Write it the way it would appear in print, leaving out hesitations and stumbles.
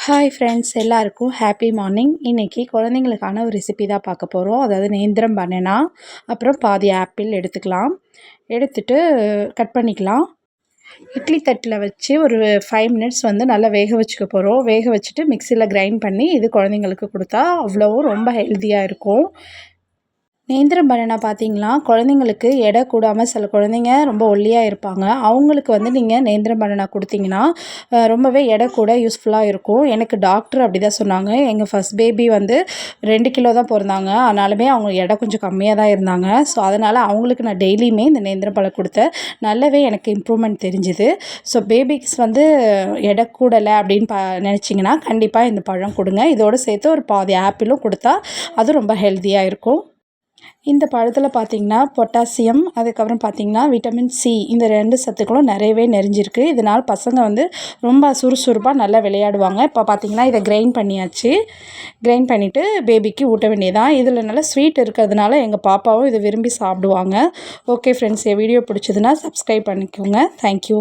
Hi friends, எல்லாருக்கும் happy morning. இன்றைக்கி குழந்தைங்களுக்கான ஒரு ரெசிபி தான் பார்க்க போகிறோம். அதாவது நேந்திரம் பனானா, அப்புறம் பாதி ஆப்பிள் எடுத்துக்கலாம். எடுத்துட்டு கட் பண்ணிக்கலாம். இட்லி தட்டில் வச்சு ஒரு 5 மினிட்ஸ் நல்லா வேக வச்சுக்க போகிறோம். வேக வச்சுட்டு மிக்சியில் கிரைண்ட் பண்ணி இது குழந்தைங்களுக்கு கொடுத்தா அவ்வளவும் ரொம்ப ஹெல்த்தியாக இருக்கும். நேந்திரம் பனானா பார்த்தீங்களா, குழந்தைங்களுக்கு எடை கூடாமல் சில குழந்தைங்க ரொம்ப ஒல்லியாக இருப்பாங்க. அவங்களுக்கு நீங்கள் நேந்திரம் பனானா கொடுத்தீங்கன்னா ரொம்பவே எடை கூட யூஸ்ஃபுல்லாக இருக்கும். எனக்கு டாக்டர் அப்படி தான் சொன்னாங்க. எங்கள் ஃபர்ஸ்ட் பேபி 2 கிலோ தான் பிறந்தாங்க. ஆனாலுமே அவங்க எடை கொஞ்சம் கம்மியாக தான் இருந்தாங்க. ஸோ அதனால் அவங்களுக்கு நான் டெய்லியுமே இந்த நேந்திரம் பழம் கொடுத்தேன். நல்லாவே எனக்கு இம்ப்ரூவ்மெண்ட் தெரிஞ்சுது. ஸோ பேபிஸ் எடை கூடலை அப்படின்னு நினச்சிங்கன்னா கண்டிப்பாக இந்த பழம் கொடுங்க. இதோடு சேர்த்து ஒரு பாதி ஆப்பிளும் கொடுத்தா அது ரொம்ப ஹெல்த்தியாக இருக்கும். இந்த பழத்தில் பார்த்திங்கன்னா பொட்டாசியம், அதுக்கப்புறம் பார்த்திங்கன்னா விட்டமின் சி, இந்த 2 சத்துக்களும் நிறையவே நிறைஞ்சிருக்கு. இதனால் பசங்க ரொம்ப சுறுசுறுப்பாக நல்லா விளையாடுவாங்க. இப்போ பார்த்திங்கன்னா இதை கிரைண்ட் பண்ணியாச்சு. கிரைண்ட் பண்ணிவிட்டு பேபிக்கு ஊட்ட வேண்டியதான். இதில் நல்லா ஸ்வீட் இருக்கிறதுனால எங்கள் பாப்பாவும் இதை விரும்பி சாப்பிடுவாங்க. ஓகே ஃப்ரெண்ட்ஸ், என் வீடியோ பிடிச்சதுன்னா சப்ஸ்கிரைப் பண்ணிக்கோங்க. தேங்க்யூ.